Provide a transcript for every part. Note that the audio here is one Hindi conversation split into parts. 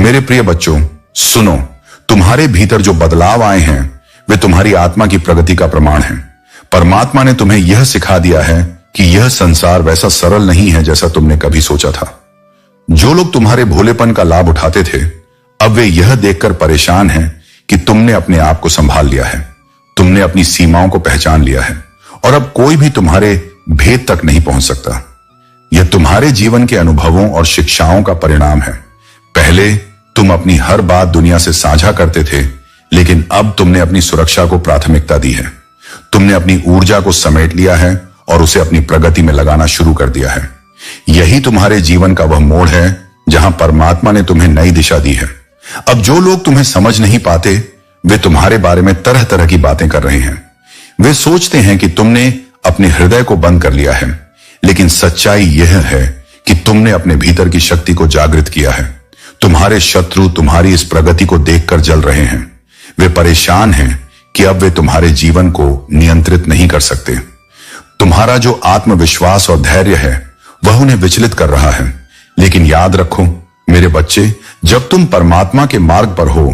मेरे प्रिय बच्चों, सुनो, तुम्हारे भीतर जो बदलाव आए हैं वे तुम्हारी आत्मा की प्रगति का प्रमाण हैं। परमात्मा ने तुम्हें यह सिखा दिया है कि यह संसार वैसा सरल नहीं है जैसा तुमने कभी सोचा था। जो लोग तुम्हारे भोलेपन का लाभ उठाते थे, अब वे यह देखकर परेशान हैं कि तुमने अपने आप को संभाल लिया है, तुमने अपनी सीमाओं को पहचान लिया है और अब कोई भी तुम्हारे भेद तक नहीं पहुंच सकता। यह तुम्हारे जीवन के अनुभवों और शिक्षाओं का परिणाम है। पहले तुम अपनी हर बात दुनिया से साझा करते थे, लेकिन अब तुमने अपनी सुरक्षा को प्राथमिकता दी है। तुमने अपनी ऊर्जा को समेट लिया है और उसे अपनी प्रगति में लगाना शुरू कर दिया है। यही तुम्हारे जीवन का वह मोड़ है जहां परमात्मा ने तुम्हें नई दिशा दी है। अब जो लोग तुम्हें समझ नहीं पाते, वे तुम्हारे बारे में तरह तरह की बातें कर रहे हैं। वे सोचते हैं कि तुमने अपने हृदय को बंद कर लिया है, लेकिन सच्चाई यह है कि तुमने अपने भीतर की शक्ति को जागृत किया है। तुम्हारे शत्रु तुम्हारी इस प्रगति को देखकर जल रहे हैं। वे परेशान हैं कि अब वे तुम्हारे जीवन को नियंत्रित नहीं कर सकते। तुम्हारा जो आत्मविश्वास और धैर्य है वह उन्हें विचलित कर रहा है। लेकिन याद रखो मेरे बच्चे, जब तुम परमात्मा के मार्ग पर हो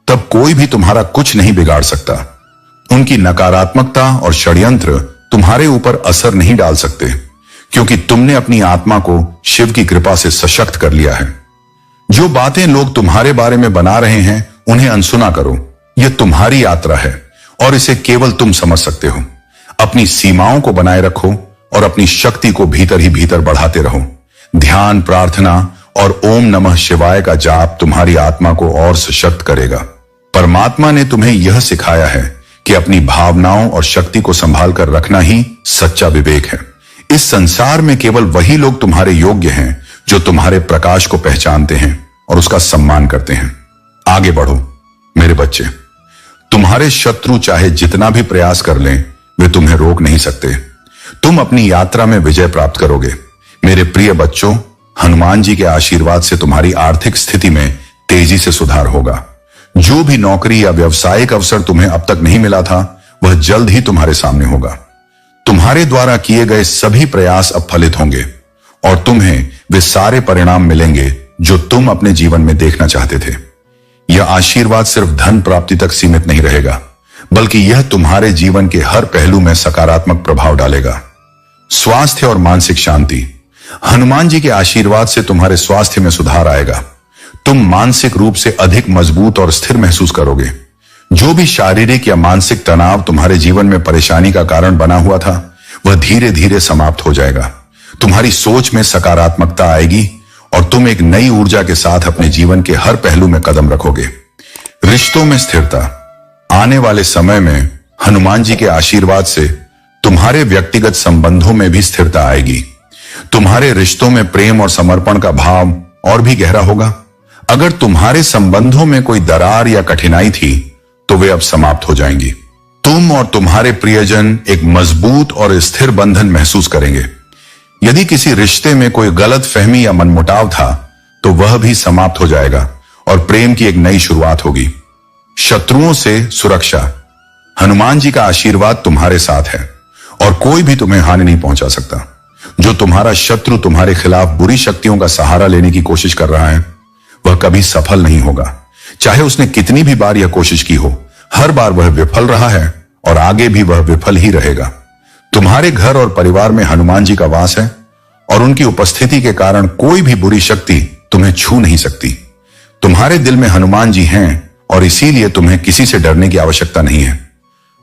तब कोई भी तुम्हारा कुछ नहीं बिगाड़ सकता। उनकी नकारात्मकता और षड्यंत्र तुम्हारे ऊपर असर नहीं डाल सकते, क्योंकि तुमने अपनी आत्मा को शिव की कृपा से सशक्त कर लिया है। जो बातें लोग तुम्हारे बारे में बना रहे हैं उन्हें अनसुना करो। यह तुम्हारी यात्रा है और इसे केवल तुम समझ सकते हो। अपनी सीमाओं को बनाए रखो और अपनी शक्ति को भीतर ही भीतर बढ़ाते रहो। ध्यान, प्रार्थना और ओम नमः शिवाय का जाप तुम्हारी आत्मा को और सशक्त करेगा। परमात्मा ने तुम्हें यह सिखाया है कि अपनी भावनाओं और शक्ति को संभाल कर रखना ही सच्चा विवेक है। इस संसार में केवल वही लोग तुम्हारे योग्य हैं जो तुम्हारे प्रकाश को पहचानते हैं और उसका सम्मान करते हैं। आगे बढ़ो मेरे बच्चे। तुम्हारे शत्रु चाहे जितना भी प्रयास कर लें, वे तुम्हें रोक नहीं सकते। तुम अपनी यात्रा में विजय प्राप्त करोगे। मेरे प्रिय बच्चों, हनुमान जी के आशीर्वाद से तुम्हारी आर्थिक स्थिति में तेजी से सुधार होगा। जो भी नौकरी या व्यवसायिक अवसर तुम्हें अब तक नहीं मिला था, वह जल्द ही तुम्हारे सामने होगा। तुम्हारे द्वारा किए गए सभी प्रयास अब फलित होंगे और तुम्हें वे सारे परिणाम मिलेंगे जो तुम अपने जीवन में देखना चाहते थे। यह आशीर्वाद सिर्फ धन प्राप्ति तक सीमित नहीं रहेगा, बल्कि यह तुम्हारे जीवन के हर पहलू में सकारात्मक प्रभाव डालेगा। स्वास्थ्य और मानसिक शांति। हनुमान जी के आशीर्वाद से तुम्हारे स्वास्थ्य में सुधार आएगा। तुम मानसिक रूप से अधिक मजबूत और स्थिर महसूस करोगे। जो भी शारीरिक या मानसिक तनाव तुम्हारे जीवन में परेशानी का कारण बना हुआ था, वह धीरे धीरे समाप्त हो जाएगा। तुम्हारी सोच में सकारात्मकता आएगी और तुम एक नई ऊर्जा के साथ अपने जीवन के हर पहलू में कदम रखोगे। रिश्तों में स्थिरता। आने वाले समय में हनुमान जी के आशीर्वाद से तुम्हारे व्यक्तिगत संबंधों में भी स्थिरता आएगी। तुम्हारे रिश्तों में प्रेम और समर्पण का भाव और भी गहरा होगा। अगर तुम्हारे संबंधों में कोई दरार या कठिनाई थी, तो वे अब समाप्त हो जाएंगी। तुम और तुम्हारे प्रियजन एक मजबूत और स्थिर बंधन महसूस करेंगे। यदि किसी रिश्ते में कोई गलत फहमी या मनमुटाव था, तो वह भी समाप्त हो जाएगा और प्रेम की एक नई शुरुआत होगी। शत्रुओं से सुरक्षा। हनुमान जी का आशीर्वाद तुम्हारे साथ है और कोई भी तुम्हें हानि नहीं पहुंचा सकता। जो तुम्हारा शत्रु तुम्हारे खिलाफ बुरी शक्तियों का सहारा लेने की कोशिश कर रहा है, वह कभी सफल नहीं होगा। चाहे उसने कितनी भी बार यह कोशिश की हो, हर बार वह विफल रहा है और आगे भी वह विफल ही रहेगा। तुम्हारे घर और परिवार में हनुमान जी का वास है और उनकी उपस्थिति के कारण कोई भी बुरी शक्ति तुम्हें छू नहीं सकती। तुम्हारे दिल में हनुमान जी हैं और इसीलिए तुम्हें किसी से डरने की आवश्यकता नहीं है।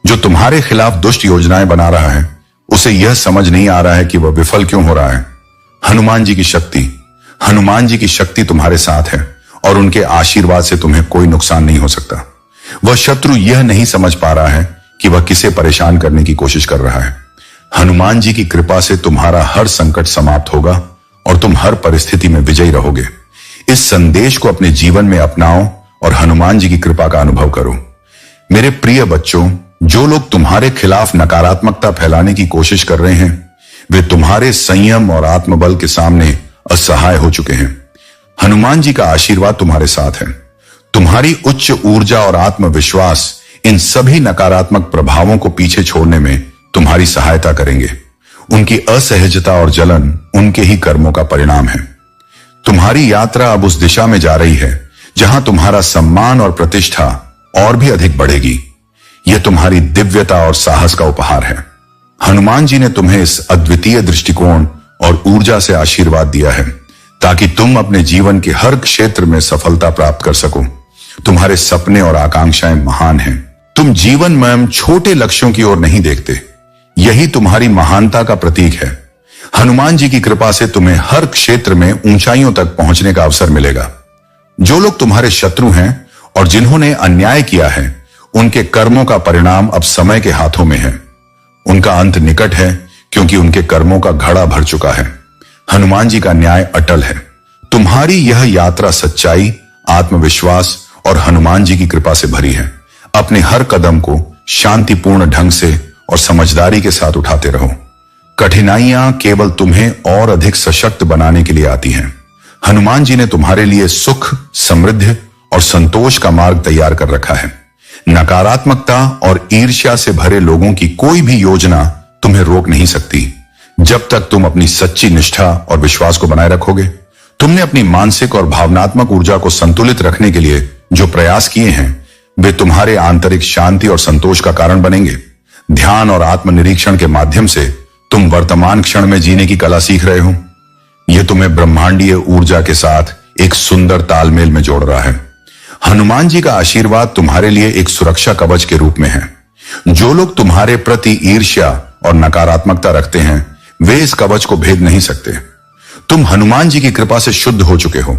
जो तुम्हारे खिलाफ दुष्ट योजनाएं बना रहा है, उसे यह समझ नहीं आ रहा है कि वह विफल क्यों हो रहा है। हनुमान जी की शक्ति तुम्हारे साथ है और उनके आशीर्वाद से तुम्हें कोई नुकसान नहीं हो सकता। वह शत्रु यह नहीं समझ पा रहा है कि वह किसे परेशान करने की कोशिश कर रहा है। हनुमान जी की कृपा से तुम्हारा हर संकट समाप्त होगा और तुम हर परिस्थिति में विजयी रहोगे। इस संदेश को अपने जीवन में अपनाओ और हनुमान जी की कृपा का अनुभव करो। मेरे प्रिय बच्चों, जो लोग तुम्हारे खिलाफ नकारात्मकता फैलाने की कोशिश कर रहे हैं, वे तुम्हारे संयम और आत्मबल के सामने असहाय हो चुके हैं। हनुमान जी का आशीर्वाद तुम्हारे साथ है। तुम्हारी उच्च ऊर्जा और आत्मविश्वास इन सभी नकारात्मक प्रभावों को पीछे छोड़ने में तुम्हारी सहायता करेंगे। उनकी असहजता और जलन उनके ही कर्मों का परिणाम है। तुम्हारी यात्रा अब उस दिशा में जा रही है जहां तुम्हारा सम्मान और प्रतिष्ठा और भी अधिक बढ़ेगी। यह तुम्हारी दिव्यता और साहस का उपहार है। हनुमान जी ने तुम्हें इस अद्वितीय दृष्टिकोण और ऊर्जा से आशीर्वाद दिया है ताकि तुम अपने जीवन के हर क्षेत्र में सफलता प्राप्त कर सको। तुम्हारे सपने और आकांक्षाएं महान हैं। तुम जीवन में छोटे लक्ष्यों की ओर नहीं देखते। यही तुम्हारी महानता का प्रतीक है। हनुमान जी की कृपा से तुम्हें हर क्षेत्र में ऊंचाइयों तक पहुंचने का अवसर मिलेगा। जो लोग तुम्हारे शत्रु हैं और जिन्होंने अन्याय किया है, उनके कर्मों का परिणाम अब समय के हाथों में है। उनका अंत निकट है क्योंकि उनके कर्मों का घड़ा भर चुका है। हनुमान जी का न्याय अटल है। तुम्हारी यह यात्रा सच्चाई, आत्मविश्वास और हनुमान जी की कृपा से भरी है। अपने हर कदम को शांतिपूर्ण ढंग से और समझदारी के साथ उठाते रहो। कठिनाइयां केवल तुम्हें और अधिक सशक्त बनाने के लिए आती हैं। हनुमान जी ने तुम्हारे लिए सुख, समृद्धि और संतोष का मार्ग तैयार कर रखा है। नकारात्मकता और ईर्ष्या से भरे लोगों की कोई भी योजना तुम्हें रोक नहीं सकती, जब तक तुम अपनी सच्ची निष्ठा और विश्वास को बनाए रखोगे। तुमने अपनी मानसिक और भावनात्मक ऊर्जा को संतुलित रखने के लिए जो प्रयास किए हैं, वे तुम्हारे आंतरिक शांति और संतोष का कारण बनेंगे। ध्यान और आत्मनिरीक्षण के माध्यम से तुम वर्तमान क्षण में जीने की कला सीख रहे हो। यह तुम्हें ब्रह्मांडीय ऊर्जा के साथ एक सुंदर तालमेल में जोड़ रहा है। हनुमान जी का आशीर्वाद तुम्हारे लिए एक सुरक्षा कवच के रूप में है। जो लोग तुम्हारे प्रति ईर्ष्या और नकारात्मकता रखते हैं, वे इस कवच को भेद नहीं सकते। तुम हनुमान जी की कृपा से शुद्ध हो चुके हो।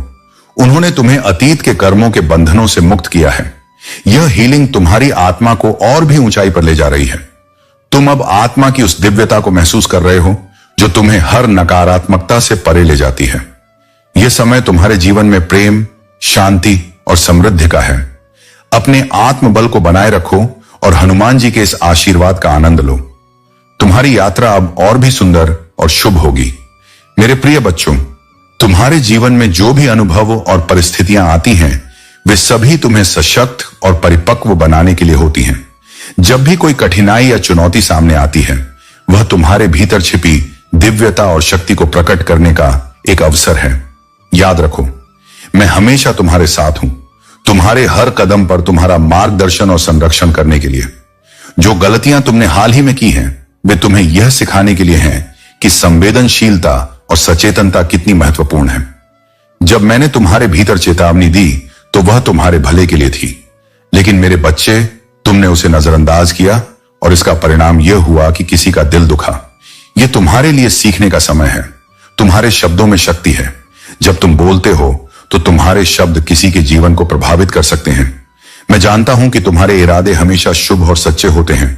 उन्होंने तुम्हें अतीत के कर्मों के बंधनों से मुक्त किया है। यह हीलिंग तुम्हारी आत्मा को और भी ऊंचाई पर ले जा रही है। तुम अब आत्मा की उस दिव्यता को महसूस कर रहे हो जो तुम्हें हर नकारात्मकता से परे ले जाती है। यह समय तुम्हारे जीवन में प्रेम, शांति और समृद्धि का है। अपने आत्मबल को बनाए रखो और हनुमान जी के इस आशीर्वाद का आनंद लो। तुम्हारी यात्रा अब और भी सुंदर और शुभ होगी। मेरे प्रिय बच्चों, तुम्हारे जीवन में जो भी अनुभव और परिस्थितियां आती हैं, वे सभी तुम्हें सशक्त और परिपक्व बनाने के लिए होती हैं। जब भी कोई कठिनाई या चुनौती सामने आती है, वह तुम्हारे भीतर छिपी दिव्यता और शक्ति को प्रकट करने का एक अवसर है। याद रखो, मैं हमेशा तुम्हारे साथ हूं, तुम्हारे हर कदम पर तुम्हारा मार्गदर्शन और संरक्षण करने के लिए। जो गलतियां तुमने हाल ही में की हैं, वे तुम्हें यह सिखाने के लिए हैं कि संवेदनशीलता और सचेतनता कितनी महत्वपूर्ण है। जब मैंने तुम्हारे भीतर चेतावनी दी तो वह तुम्हारे भले के लिए थी, लेकिन मेरे बच्चे, तुमने उसे नजरअंदाज किया और इसका परिणाम यह हुआ कि किसी का दिल दुखा। यह तुम्हारे लिए सीखने का समय है। तुम्हारे शब्दों में शक्ति है। जब तुम बोलते हो तो तुम्हारे शब्द किसी के जीवन को प्रभावित कर सकते हैं। मैं जानता हूं कि तुम्हारे इरादे हमेशा शुभ और सच्चे होते हैं,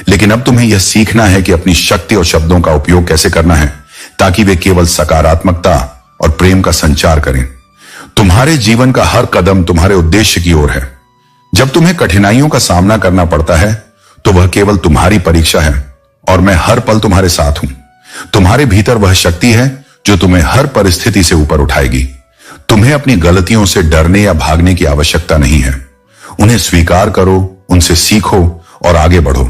लेकिन अब तुम्हें यह सीखना है कि अपनी शक्ति और शब्दों का उपयोग कैसे करना है ताकि वे केवल सकारात्मकता और प्रेम का संचार करें। तुम्हारे जीवन का हर कदम तुम्हारे उद्देश्य की ओर है। जब तुम्हें कठिनाइयों का सामना करना पड़ता है तो वह केवल तुम्हारी परीक्षा है और मैं हर पल तुम्हारे साथ हूं। तुम्हारे भीतर वह शक्ति है जो तुम्हें हर परिस्थिति से ऊपर उठाएगी। तुम्हें अपनी गलतियों से डरने या भागने की आवश्यकता नहीं है। उन्हें स्वीकार करो, उनसे सीखो और आगे बढ़ो।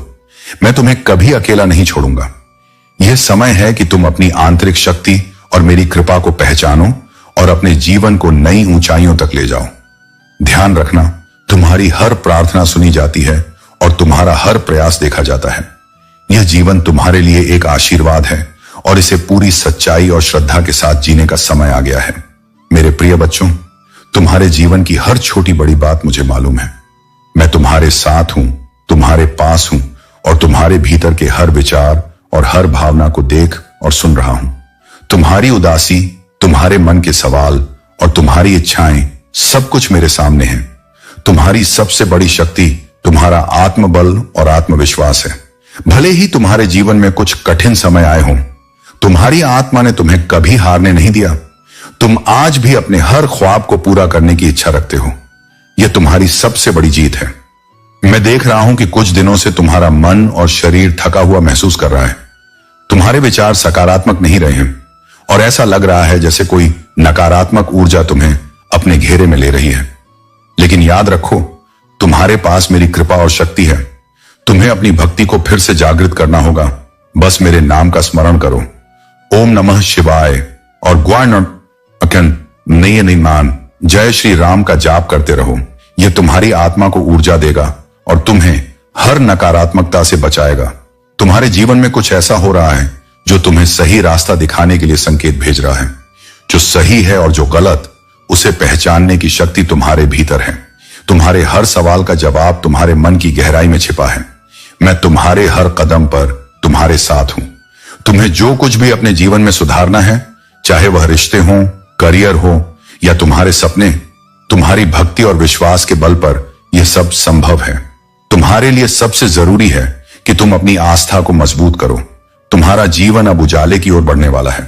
मैं तुम्हें कभी अकेला नहीं छोड़ूंगा। यह समय है कि तुम अपनी आंतरिक शक्ति और मेरी कृपा को पहचानो और अपने जीवन को नई ऊंचाइयों तक ले जाओ। ध्यान रखना, तुम्हारी हर प्रार्थना सुनी जाती है और तुम्हारा हर प्रयास देखा जाता है। यह जीवन तुम्हारे लिए एक आशीर्वाद है और इसे पूरी सच्चाई और श्रद्धा के साथ जीने का समय आ गया है। मेरे प्रिय बच्चों, तुम्हारे जीवन की हर छोटी बड़ी बात मुझे मालूम है। मैं तुम्हारे साथ हूं, तुम्हारे पास हूं और तुम्हारे भीतर के हर विचार और हर भावना को देख और सुन रहा हूं। तुम्हारी उदासी, तुम्हारे मन के सवाल और तुम्हारी इच्छाएं, सब कुछ मेरे सामने है। तुम्हारी सबसे बड़ी शक्ति तुम्हारा आत्मबल और आत्मविश्वास है। भले ही तुम्हारे जीवन में कुछ कठिन समय आए हों, तुम्हारी आत्मा ने तुम्हें कभी हारने नहीं दिया। तुम आज भी अपने हर ख्वाब को पूरा करने की इच्छा रखते हो। यह तुम्हारी सबसे बड़ी जीत है। मैं देख रहा हूं कि कुछ दिनों से तुम्हारा मन और शरीर थका हुआ महसूस कर रहा है। तुम्हारे विचार सकारात्मक नहीं रहे हैं और ऐसा लग रहा है जैसे कोई नकारात्मक ऊर्जा तुम्हें अपने घेरे में ले रही है। लेकिन याद रखो, तुम्हारे पास मेरी कृपा और शक्ति है। तुम्हें अपनी भक्ति को फिर से जागृत करना होगा। बस मेरे नाम का स्मरण करो, ओम नमः शिवाय और ग्वान नये निमान जय श्री राम का जाप करते रहो। यह तुम्हारी आत्मा को ऊर्जा देगा और तुम्हें हर नकारात्मकता से बचाएगा। तुम्हारे जीवन में कुछ ऐसा हो रहा है जो तुम्हें सही रास्ता दिखाने के लिए संकेत भेज रहा है। जो सही है और जो गलत, उसे पहचानने की शक्ति तुम्हारे भीतर है। तुम्हारे हर सवाल का जवाब तुम्हारे मन की गहराई में छिपा है। मैं तुम्हारे हर कदम पर तुम्हारे साथ हूं। तुम्हें जो कुछ भी अपने जीवन में सुधारना है, चाहे वह रिश्ते हो, करियर हो या तुम्हारे सपने, तुम्हारी भक्ति और विश्वास के बल पर यह सब संभव है। तुम्हारे लिए सबसे जरूरी है कि तुम अपनी आस्था को मजबूत करो। तुम्हारा जीवन अब उजाले की ओर बढ़ने वाला है।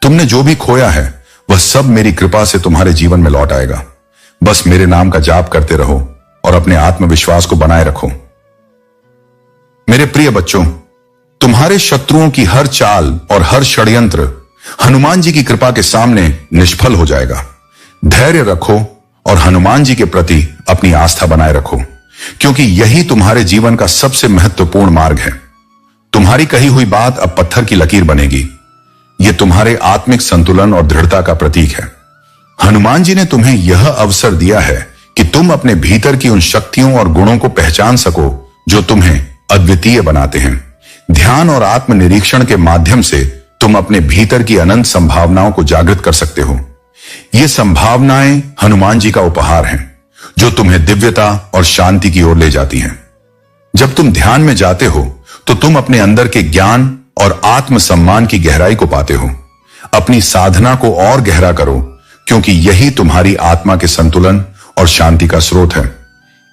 तुमने जो भी खोया है वह सब मेरी कृपा से तुम्हारे जीवन में लौट आएगा। बस मेरे नाम का जाप करते रहो और अपने आत्मविश्वास को बनाए रखो। मेरे प्रिय बच्चों, तुम्हारे शत्रुओं की हर चाल और हर षड्यंत्र हनुमान जी की कृपा के सामने निष्फल हो जाएगा। धैर्य रखो और हनुमान जी के प्रति अपनी आस्था बनाए रखो, क्योंकि यही तुम्हारे जीवन का सबसे महत्वपूर्ण मार्ग है। तुम्हारी कही हुई बात अब पत्थर की लकीर बनेगी। यह तुम्हारे आत्मिक संतुलन और दृढ़ता का प्रतीक है। हनुमान जी ने तुम्हें यह अवसर दिया है कि तुम अपने भीतर की उन शक्तियों और गुणों को पहचान सको जो तुम्हें अद्वितीय बनाते हैं। ध्यान और आत्मनिरीक्षण के माध्यम से तुम अपने भीतर की अनंत संभावनाओं को जागृत कर सकते हो। ये संभावनाएं हनुमान जी का उपहार हैं, जो तुम्हें दिव्यता और शांति की ओर ले जाती हैं। जब तुम ध्यान में जाते हो तो तुम अपने अंदर के ज्ञान और आत्मसम्मान की गहराई को पाते हो। अपनी साधना को और गहरा करो, क्योंकि यही तुम्हारी आत्मा के संतुलन और शांति का स्रोत है।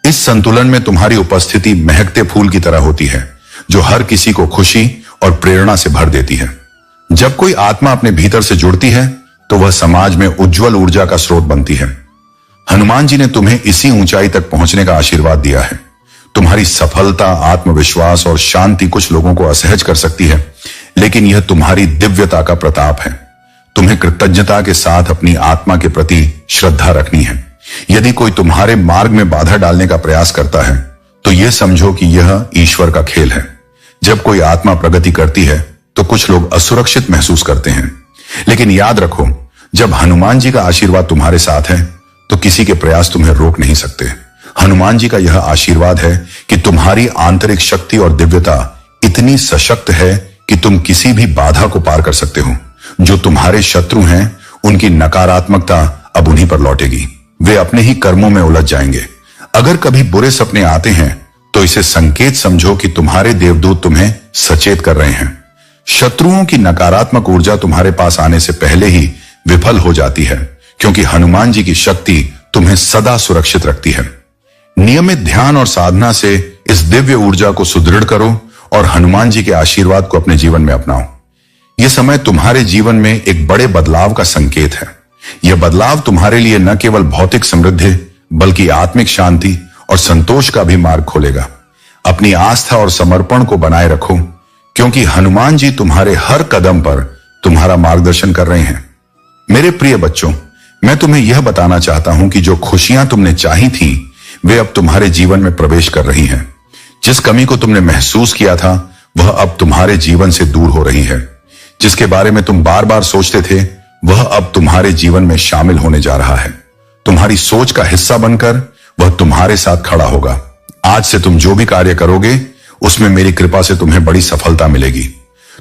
इस संतुलन में तुम्हारी उपस्थिति महकते फूल की तरह होती है, जो हर किसी को खुशी और प्रेरणा से भर देती है। जब कोई आत्मा अपने भीतर से जुड़ती है तो वह समाज में उज्जवल ऊर्जा का स्रोत बनती है। हनुमान जी ने तुम्हें इसी ऊंचाई तक पहुंचने का आशीर्वाद दिया है। तुम्हारी सफलता, आत्मविश्वास और शांति कुछ लोगों को असहज कर सकती है, लेकिन यह तुम्हारी दिव्यता का प्रताप है। तुम्हें कृतज्ञता के साथ अपनी आत्मा के प्रति श्रद्धा रखनी है। यदि कोई तुम्हारे मार्ग में बाधा डालने का प्रयास करता है तो यह समझो कि यह ईश्वर का खेल है। जब कोई आत्मा प्रगति करती है तो कुछ लोग असुरक्षित महसूस करते हैं, लेकिन याद रखो, जब हनुमान जी का आशीर्वाद तुम्हारे साथ है तो किसी के प्रयास तुम्हें रोक नहीं सकते। हनुमान जी का यह आशीर्वाद है कि तुम्हारी आंतरिक शक्ति और दिव्यता इतनी सशक्त है कि तुम किसी भी बाधा को पार कर सकते हो। जो तुम्हारे शत्रु हैं, उनकी नकारात्मकता अब उन्हीं पर लौटेगी। वे अपने ही कर्मों में उलझ जाएंगे। अगर कभी बुरे सपने आते हैं तो इसे संकेत समझो कि तुम्हारे देवदूत तुम्हें सचेत कर रहे हैं। शत्रुओं की नकारात्मक ऊर्जा तुम्हारे पास आने से पहले ही विफल हो जाती है, क्योंकि हनुमान जी की शक्ति तुम्हें सदा सुरक्षित रखती है। नियमित ध्यान और साधना से इस दिव्य ऊर्जा को सुदृढ़ करो और हनुमान जी के आशीर्वाद को अपने जीवन में अपनाओ। यह समय तुम्हारे जीवन में एक बड़े बदलाव का संकेत है। यह बदलाव तुम्हारे लिए न केवल भौतिक समृद्धि बल्कि आत्मिक शांति और संतोष का भी मार्ग खोलेगा। अपनी आस्था और समर्पण को बनाए रखो, क्योंकि हनुमान जी तुम्हारे हर कदम पर तुम्हारा मार्गदर्शन कर रहे हैं। मेरे प्रिय बच्चों, मैं तुम्हें यह बताना चाहता हूं कि जो खुशियां तुमने चाही थी वे अब तुम्हारे जीवन में प्रवेश कर रही हैं। जिस कमी को तुमने महसूस किया था वह अब तुम्हारे जीवन से दूर हो रही है। जिसके बारे में तुम बार बार सोचते थे वह अब तुम्हारे जीवन में शामिल होने जा रहा है। तुम्हारी सोच का हिस्सा बनकर वह तुम्हारे साथ खड़ा होगा। आज से तुम जो भी कार्य करोगे उसमें मेरी कृपा से तुम्हें बड़ी सफलता मिलेगी।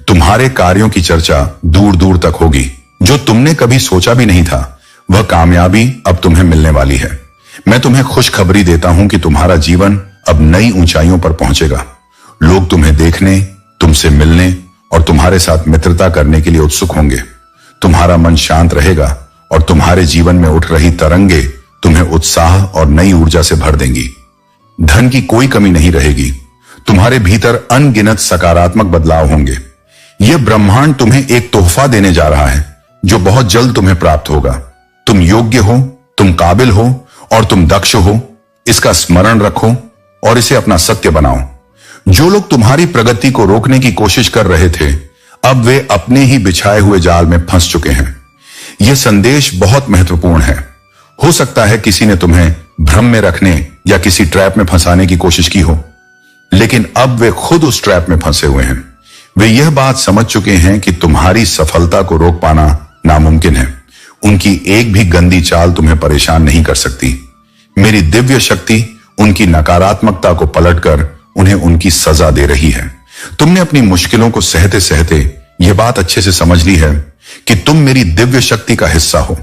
तुम्हारे कार्यों की चर्चा दूर दूर तक होगी। जो तुमने कभी सोचा भी नहीं था वह कामयाबी अब तुम्हें मिलने वाली है। मैं तुम्हें खुशखबरी देता हूं कि तुम्हारा जीवन अब नई ऊंचाइयों पर पहुंचेगा। लोग तुम्हें देखने, तुमसे मिलने और तुम्हारे साथ मित्रता करने के लिए उत्सुक होंगे। तुम्हारा मन शांत रहेगा और तुम्हारे जीवन में उठ रही तरंगे तुम्हें उत्साह और नई ऊर्जा से भर देंगी। धन की कोई कमी नहीं रहेगी। तुम्हारे भीतर अनगिनत सकारात्मक बदलाव होंगे। यह ब्रह्मांड तुम्हें एक तोहफा देने जा रहा है जो बहुत जल्द तुम्हें प्राप्त होगा। तुम योग्य हो, तुम काबिल हो और तुम दक्ष हो। इसका स्मरण रखो और इसे अपना सत्य बनाओ। जो लोग तुम्हारी प्रगति को रोकने की कोशिश कर रहे थे अब वे अपने ही बिछाए हुए जाल में फंस चुके हैं। यह संदेश बहुत महत्वपूर्ण है। हो सकता है किसी ने तुम्हें भ्रम में रखने या किसी ट्रैप में फंसाने की कोशिश की हो, लेकिन अब वे खुद उस ट्रैप में फंसे हुए हैं। वे यह बात समझ चुके हैं कि तुम्हारी सफलता को रोक पाना नामुमकिन है। उनकी एक भी गंदी चाल तुम्हें परेशान नहीं कर सकती। मेरी दिव्य शक्ति उनकी नकारात्मकता को पलटकर उन्हें उनकी सजा दे रही है। तुमने अपनी मुश्किलों को सहते सहते यह बात अच्छे से समझ ली है कि तुम मेरी दिव्य शक्ति का हिस्सा हो,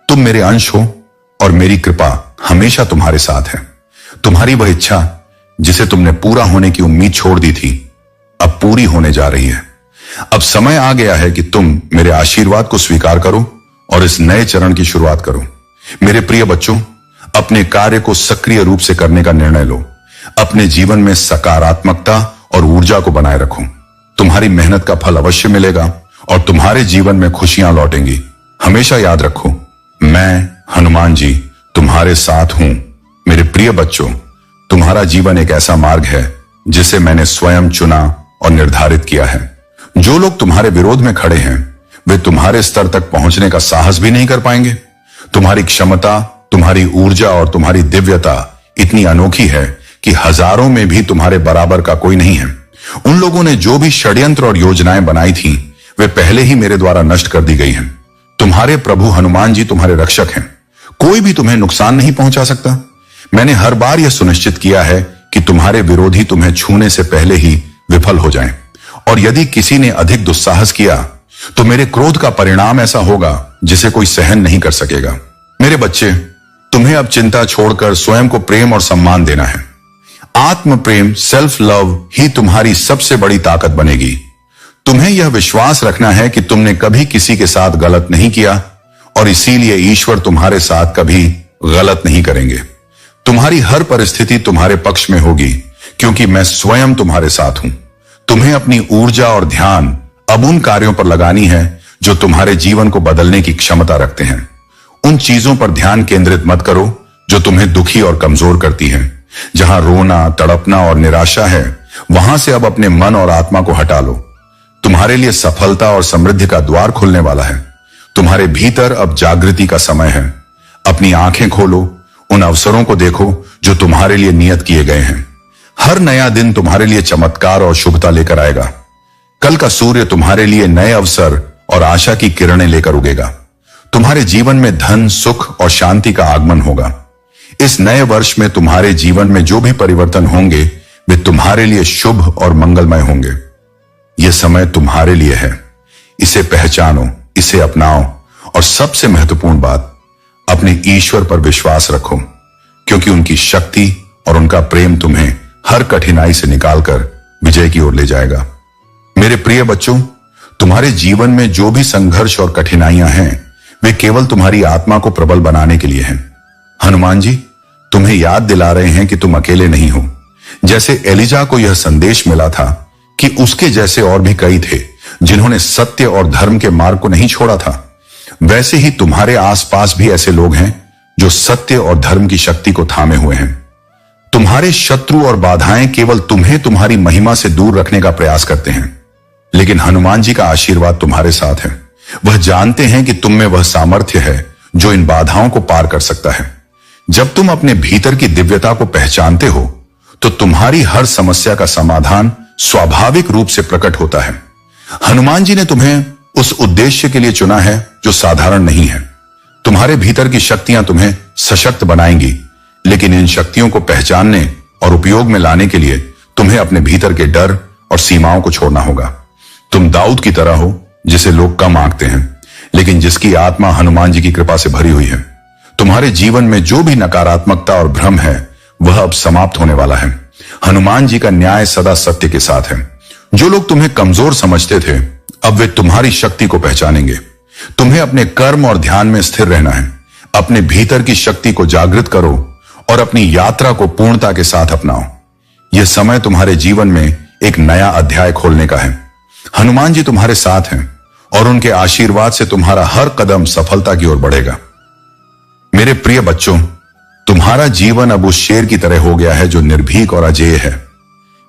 तुम मेरे अंश हो और मेरी कृपा हमेशा तुम्हारे साथ है। तुम्हारी वह इच्छा जिसे तुमने पूरा होने की उम्मीद छोड़ दी थी, अब पूरी होने जा रही है। अब समय आ गया है कि तुम मेरे आशीर्वाद को स्वीकार करो और इस नए चरण की शुरुआत करो। मेरे प्रिय बच्चों, अपने कार्य को सक्रिय रूप से करने का निर्णय लो। अपने जीवन में सकारात्मकता और ऊर्जा को बनाए रखो। तुम्हारी मेहनत का फल अवश्य मिलेगा और तुम्हारे जीवन में खुशियां लौटेंगी। हमेशा याद रखो, मैं हनुमान जी तुम्हारे साथ हूं। मेरे प्रिय बच्चों, तुम्हारा जीवन एक ऐसा मार्ग है जिसे मैंने स्वयं चुना और निर्धारित किया है। जो लोग तुम्हारे विरोध में खड़े हैं वे तुम्हारे स्तर तक पहुंचने का साहस भी नहीं कर पाएंगे। तुम्हारी क्षमता, तुम्हारी ऊर्जा और तुम्हारी दिव्यता इतनी अनोखी है कि हजारों में भी तुम्हारे बराबर का कोई नहीं है। उन लोगों ने जो भी षड्यंत्र और योजनाएं बनाई थी वे पहले ही मेरे द्वारा नष्ट कर दी गई हैं। तुम्हारे प्रभु हनुमान जी तुम्हारे रक्षक हैं। कोई भी तुम्हें नुकसान नहीं पहुंचा सकता। मैंने हर बार यह सुनिश्चित किया है कि तुम्हारे विरोधी तुम्हें छूने से पहले ही विफल हो जाएं। और यदि किसी ने अधिक दुस्साहस किया तो मेरे क्रोध का परिणाम ऐसा होगा जिसे कोई सहन नहीं कर सकेगा। मेरे बच्चे, तुम्हें अब चिंता छोड़कर स्वयं को प्रेम और सम्मान देना है। आत्म प्रेम, सेल्फ लव ही तुम्हारी सबसे बड़ी ताकत बनेगी। तुम्हें यह विश्वास रखना है कि तुमने कभी किसी के साथ गलत नहीं किया और इसीलिए ईश्वर तुम्हारे साथ कभी गलत नहीं करेंगे। तुम्हारी हर परिस्थिति तुम्हारे पक्ष में होगी क्योंकि मैं स्वयं तुम्हारे साथ हूं। तुम्हें अपनी ऊर्जा और ध्यान अब उन कार्यों पर लगानी है जो तुम्हारे जीवन को बदलने की क्षमता रखते हैं। उन चीजों पर ध्यान केंद्रित मत करो जो तुम्हें दुखी और कमजोर करती हैं। जहां रोना, तड़पना और निराशा है वहां से अब अपने मन और आत्मा को हटा लो। तुम्हारे लिए सफलता और समृद्धि का द्वार खुलने वाला है। तुम्हारे भीतर अब जागृति का समय है। अपनी आंखें खोलो, उन अवसरों को देखो जो तुम्हारे लिए नियत किए गए हैं। हर नया दिन तुम्हारे लिए चमत्कार और शुभता लेकर आएगा। कल का सूर्य तुम्हारे लिए नए अवसर और आशा की किरणें लेकर उगेगा। तुम्हारे जीवन में धन, सुख और शांति का आगमन होगा। इस नए वर्ष में तुम्हारे जीवन में जो भी परिवर्तन होंगे वे तुम्हारे लिए शुभ और मंगलमय होंगे। यह समय तुम्हारे लिए है। इसे पहचानो, इसे अपनाओ और सबसे महत्वपूर्ण बात, अपने ईश्वर पर विश्वास रखो क्योंकि उनकी शक्ति और उनका प्रेम तुम्हें हर कठिनाई से निकालकर विजय की ओर ले जाएगा। मेरे प्रिय बच्चों, तुम्हारे जीवन में जो भी संघर्ष और कठिनाइयां हैं वे केवल तुम्हारी आत्मा को प्रबल बनाने के लिए हैं। हनुमान जी तुम्हें याद दिला रहे हैं कि तुम अकेले नहीं हो। जैसे एलिजा को यह संदेश मिला था कि उसके जैसे और भी कई थे जिन्होंने सत्य और धर्म के मार्ग को नहीं छोड़ा था, वैसे ही तुम्हारे आसपास भी ऐसे लोग हैं जो सत्य और धर्म की शक्ति को थामे हुए हैं। तुम्हारे शत्रु और बाधाएं केवल तुम्हें तुम्हारी महिमा से दूर रखने का प्रयास करते हैं, लेकिन हनुमान जी का आशीर्वाद तुम्हारे साथ है। वह जानते हैं कि तुम में वह सामर्थ्य है जो इन बाधाओं को पार कर सकता है। जब तुम अपने भीतर की दिव्यता को पहचानते हो तो तुम्हारी हर समस्या का समाधान स्वाभाविक रूप से प्रकट होता है। हनुमान जी ने तुम्हें उस उद्देश्य के लिए चुना है जो साधारण नहीं है। तुम्हारे भीतर की शक्तियां तुम्हें सशक्त बनाएंगी, लेकिन इन शक्तियों को पहचानने और उपयोग में लाने के लिए तुम्हें अपने भीतर के डर और सीमाओं को छोड़ना होगा। तुम दाऊद की तरह हो जिसे लोग कम आंकते हैं, लेकिन जिसकी आत्मा हनुमान जी की कृपा से भरी हुई है। तुम्हारे जीवन में जो भी नकारात्मकता और भ्रम है वह अब समाप्त होने वाला है। हनुमान जी का न्याय सदा सत्य के साथ है। जो लोग तुम्हें कमजोर समझते थे अब वे तुम्हारी शक्ति को पहचानेंगे। तुम्हें अपने कर्म और ध्यान में स्थिर रहना है। अपने भीतर की शक्ति को जागृत करो और अपनी यात्रा को पूर्णता के साथ अपनाओ। यह समय तुम्हारे जीवन में एक नया अध्याय खोलने का है। हनुमान जी तुम्हारे साथ हैं और उनके आशीर्वाद से तुम्हारा हर कदम सफलता की ओर बढ़ेगा। मेरे प्रिय बच्चों, तुम्हारा जीवन अब उस शेर की तरह हो गया है जो निर्भीक और अजेय है।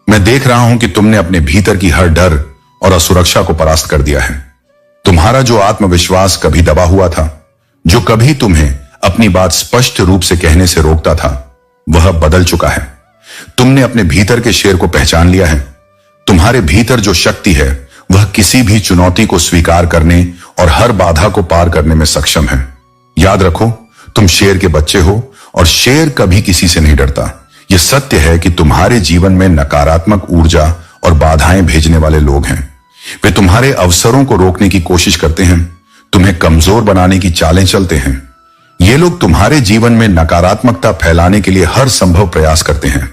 मैं देख रहा हूं कि तुमने अपने भीतर की हर डर और असुरक्षा को परास्त कर दिया है। तुम्हारा जो आत्मविश्वास कभी दबा हुआ था, जो कभी तुम्हें अपनी बात स्पष्ट रूप से कहने से रोकता था, वह बदल चुका है। तुमने अपने भीतर के शेर को पहचान लिया है। तुम्हारे भीतर जो शक्ति है वह किसी भी चुनौती को स्वीकार करने और हर बाधा को पार करने में सक्षम है। याद रखो, तुम शेर के बच्चे हो और शेर कभी किसी से नहीं डरता। यह सत्य है कि तुम्हारे जीवन में नकारात्मक ऊर्जा और बाधाएं भेजने वाले लोग हैं। वे तुम्हारे अवसरों को रोकने की कोशिश करते हैं, तुम्हें कमजोर बनाने की चालें चलते हैं। ये लोग तुम्हारे जीवन में नकारात्मकता फैलाने के लिए हर संभव प्रयास करते हैं,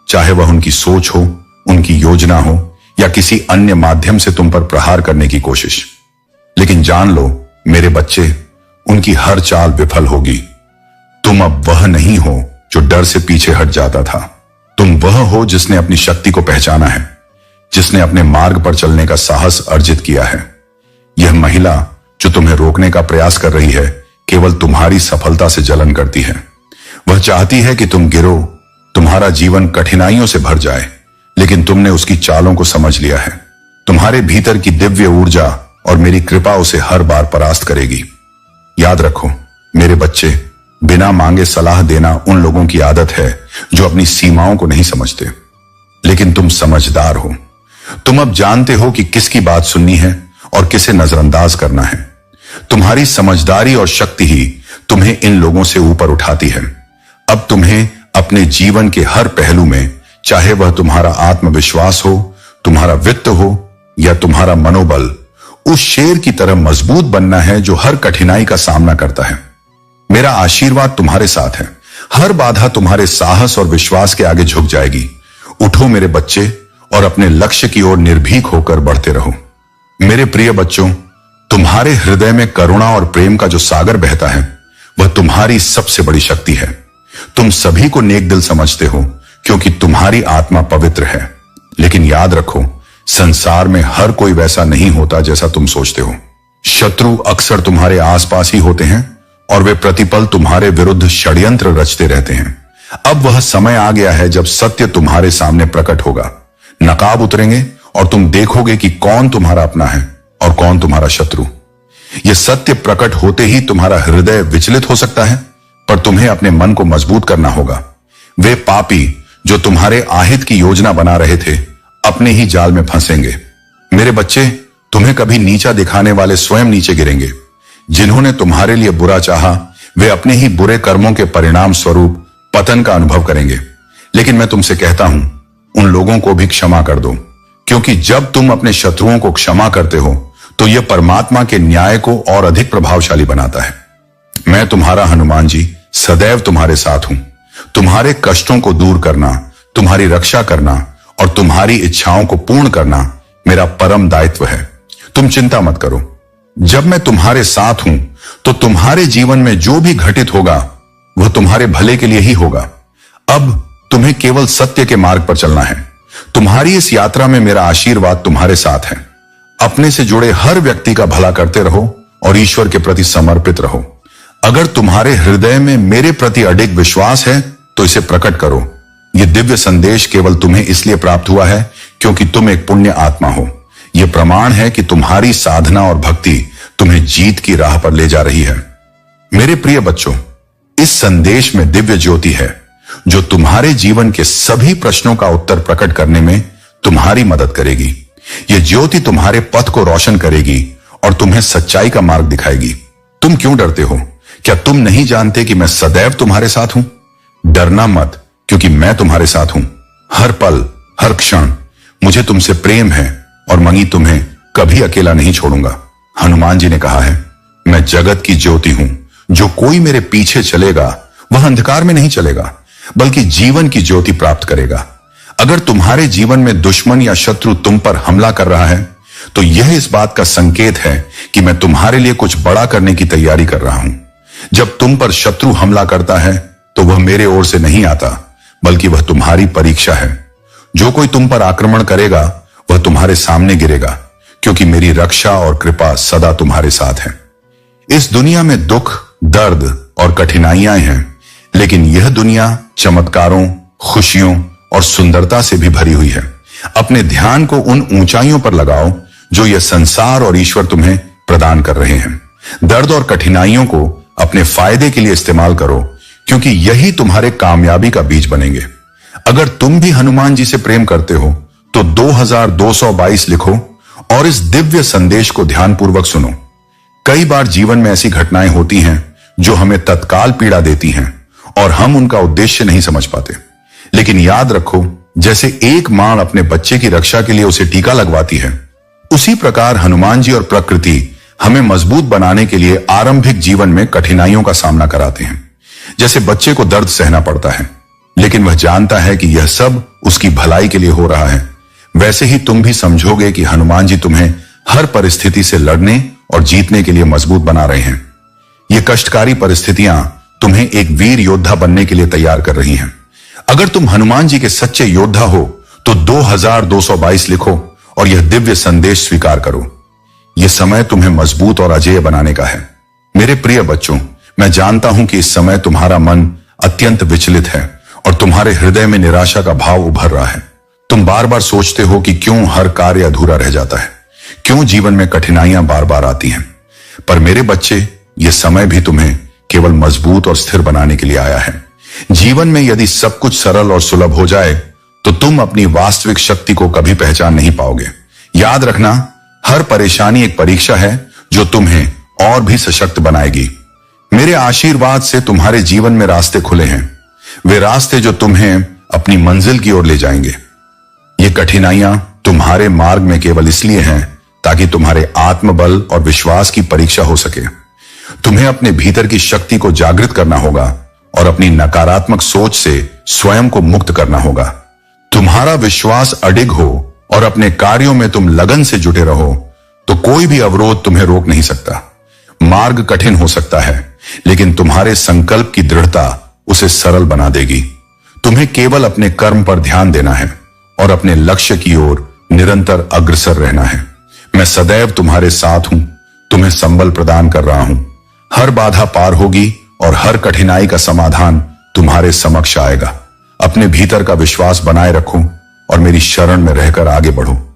चाहे वह उनकी सोच हो, उनकी योजना हो या किसी अन्य माध्यम से तुम पर प्रहार करने की कोशिश। लेकिन जान लो मेरे बच्चे, उनकी हर चाल विफल होगी। तुम अब वह नहीं हो जो डर से पीछे हट जाता था। तुम वह हो जिसने अपनी शक्ति को पहचाना है, जिसने अपने मार्ग पर चलने का साहस अर्जित किया है। यह महिला जो तुम्हें रोकने का प्रयास कर रही है, केवल तुम्हारी सफलता से जलन करती है। वह चाहती है कि तुम गिरो, तुम्हारा जीवन कठिनाइयों से भर जाए, लेकिन तुमने उसकी चालों को समझ लिया है। तुम्हारे भीतर की दिव्य ऊर्जा और मेरी कृपा उसे हर बार परास्त करेगी। याद रखो मेरे बच्चे, बिना मांगे सलाह देना उन लोगों की आदत है जो अपनी सीमाओं को नहीं समझते। लेकिन तुम समझदार हो, तुम अब जानते हो कि किसकी बात सुननी है और किसे नजरअंदाज करना है। तुम्हारी समझदारी और शक्ति ही तुम्हें इन लोगों से ऊपर उठाती है। अब तुम्हें अपने जीवन के हर पहलू में, चाहे वह तुम्हारा आत्मविश्वास हो, तुम्हारा वित्त हो या तुम्हारा मनोबल, उस शेर की तरह मजबूत बनना है जो हर कठिनाई का सामना करता है। मेरा आशीर्वाद तुम्हारे साथ है। हर बाधा तुम्हारे साहस और विश्वास के आगे झुक जाएगी। उठो मेरे बच्चे और अपने लक्ष्य की ओर निर्भीक होकर बढ़ते रहो। मेरे प्रिय बच्चों, तुम्हारे हृदय में करुणा और प्रेम का जो सागर बहता है, वह तुम्हारी सबसे बड़ी शक्ति है। तुम सभी को नेक दिल समझते हो क्योंकि तुम्हारी आत्मा पवित्र है। लेकिन याद रखो, संसार में हर कोई वैसा नहीं होता जैसा तुम सोचते हो। शत्रु अक्सर तुम्हारे आसपास ही होते हैं और वे प्रतिपल तुम्हारे विरुद्ध षड्यंत्र रचते रहते हैं। अब वह समय आ गया है जब सत्य तुम्हारे सामने प्रकट होगा। नकाब उतरेंगे और तुम देखोगे कि कौन तुम्हारा अपना है और कौन तुम्हारा शत्रु। यह सत्य प्रकट होते ही तुम्हारा हृदय विचलित हो सकता है, पर तुम्हें अपने मन को मजबूत करना होगा। वे पापी जो तुम्हारे आहित की योजना बना रहे थे, अपने ही जाल में फंसेंगे। मेरे बच्चे, तुम्हें कभी नीचा दिखाने वाले स्वयं नीचे गिरेंगे। जिन्होंने तुम्हारे लिए बुरा चाहा, वे अपने ही बुरे कर्मों के परिणाम स्वरूप पतन का अनुभव करेंगे। लेकिन मैं तुमसे कहता हूं, उन लोगों को भी क्षमा कर दो, क्योंकि जब तुम अपने शत्रुओं को क्षमा करते हो तो यह परमात्मा के न्याय को और अधिक प्रभावशाली बनाता है। मैं तुम्हारा हनुमान जी सदैव तुम्हारे साथ हूं। तुम्हारे कष्टों को दूर करना, तुम्हारी रक्षा करना और तुम्हारी इच्छाओं को पूर्ण करना मेरा परम दायित्व है। तुम चिंता मत करो। जब मैं तुम्हारे साथ हूं तो तुम्हारे जीवन में जो भी घटित होगा वह तुम्हारे भले के लिए ही होगा। अब तुम्हें केवल सत्य के मार्ग पर चलना है। तुम्हारी इस यात्रा में मेरा आशीर्वाद तुम्हारे साथ है। अपने से जुड़े हर व्यक्ति का भला करते रहो और ईश्वर के प्रति समर्पित रहो। अगर तुम्हारे हृदय में मेरे प्रति अडिग विश्वास है तो इसे प्रकट करो। यह दिव्य संदेश केवल तुम्हें इसलिए प्राप्त हुआ है क्योंकि तुम एक पुण्य आत्मा हो। यह प्रमाण है कि तुम्हारी साधना और भक्ति तुम्हें जीत की राह पर ले जा रही है। मेरे प्रिय बच्चों, इस संदेश में दिव्य ज्योति है जो तुम्हारे जीवन के सभी प्रश्नों का उत्तर प्रकट करने में तुम्हारी मदद करेगी। यह ज्योति तुम्हारे पथ को रोशन करेगी और तुम्हें सच्चाई का मार्ग दिखाएगी। तुम क्यों डरते हो? क्या तुम नहीं जानते कि मैं सदैव तुम्हारे साथ हूं? डरना मत, क्योंकि मैं तुम्हारे साथ हूं। हर पल, हर क्षण मुझे तुमसे प्रेम है और मनी तुम्हें कभी अकेला नहीं छोड़ूंगा। हनुमान जी ने कहा है, मैं जगत की ज्योति हूं। जो कोई मेरे पीछे चलेगा वह अंधकार में नहीं चलेगा, बल्कि जीवन की ज्योति प्राप्त करेगा। अगर तुम्हारे जीवन में दुश्मन या शत्रु तुम पर हमला कर रहा है तो यह इस बात का संकेत है कि मैं तुम्हारे लिए कुछ बड़ा करने की तैयारी कर रहा हूं। जब तुम पर शत्रु हमला करता है तो वह मेरे ओर से नहीं आता, बल्कि वह तुम्हारी परीक्षा है। जो कोई तुम पर आक्रमण करेगा वह तुम्हारे सामने गिरेगा, क्योंकि मेरी रक्षा और कृपा सदा तुम्हारे साथ है। इस दुनिया में दुख, दर्द और कठिनाइयां हैं, लेकिन यह दुनिया चमत्कारों, खुशियों और सुंदरता से भी भरी हुई है। अपने ध्यान को उन ऊंचाइयों पर लगाओ जो यह संसार और ईश्वर तुम्हें प्रदान कर रहे हैं। दर्द और कठिनाइयों को अपने फायदे के लिए इस्तेमाल करो, क्योंकि यही तुम्हारे कामयाबी का बीज बनेंगे। अगर तुम भी हनुमान जी से प्रेम करते हो तो 2222 लिखो और इस दिव्य संदेश को ध्यानपूर्वक सुनो। कई बार जीवन में ऐसी घटनाएं होती हैं जो हमें तत्काल पीड़ा देती हैं और हम उनका उद्देश्य नहीं समझ पाते। लेकिन याद रखो, जैसे एक मां अपने बच्चे की रक्षा के लिए उसे टीका लगवाती है, उसी प्रकार हनुमान जी और प्रकृति हमें मजबूत बनाने के लिए आरंभिक जीवन में कठिनाइयों का सामना कराते हैं। जैसे बच्चे को दर्द सहना पड़ता है, लेकिन वह जानता है कि यह सब उसकी भलाई के लिए हो रहा है, वैसे ही तुम भी समझोगे कि हनुमान जी तुम्हें हर परिस्थिति से लड़ने और जीतने के लिए मजबूत बना रहे हैं। ये कष्टकारी परिस्थितियां तुम्हें एक वीर योद्धा बनने के लिए तैयार कर रही हैं। अगर तुम हनुमान जी के सच्चे योद्धा हो तो 2222 लिखो और यह दिव्य संदेश स्वीकार करो। यह समय तुम्हें मजबूत और अजेय बनाने का है। मेरे प्रिय बच्चों, मैं जानता हूं कि इस समय तुम्हारा मन अत्यंत विचलित है और तुम्हारे हृदय में निराशा का भाव उभर रहा है। तुम बार बार सोचते हो कि क्यों हर कार्य अधूरा रह जाता है, क्यों जीवन में कठिनाइयां बार बार आती हैं। पर मेरे बच्चे, यह समय भी तुम्हें केवल मजबूत और स्थिर बनाने के लिए आया है। जीवन में यदि सब कुछ सरल और सुलभ हो जाए तो तुम अपनी वास्तविक शक्ति को कभी पहचान नहीं पाओगे। याद रखना, हर परेशानी एक परीक्षा है जो तुम्हें और भी सशक्त बनाएगी। मेरे आशीर्वाद से तुम्हारे जीवन में रास्ते खुले हैं, वे रास्ते जो तुम्हें अपनी मंजिल की ओर ले जाएंगे। ये कठिनाइयां तुम्हारे मार्ग में केवल इसलिए हैं ताकि तुम्हारे आत्मबल और विश्वास की परीक्षा हो सके। तुम्हें अपने भीतर की शक्ति को जागृत करना होगा और अपनी नकारात्मक सोच से स्वयं को मुक्त करना होगा। तुम्हारा विश्वास अडिग हो और अपने कार्यों में तुम लगन से जुटे रहो तो कोई भी अवरोध तुम्हें रोक नहीं सकता। मार्ग कठिन हो सकता है, लेकिन तुम्हारे संकल्प की दृढ़ता उसे सरल बना देगी। तुम्हें केवल अपने कर्म पर ध्यान देना है और अपने लक्ष्य की ओर निरंतर अग्रसर रहना है। मैं सदैव तुम्हारे साथ हूं, तुम्हें संबल प्रदान कर रहा हूं। हर बाधा पार होगी और हर कठिनाई का समाधान तुम्हारे समक्ष आएगा। अपने भीतर का विश्वास बनाए रखो और मेरी शरण में रहकर आगे बढ़ो।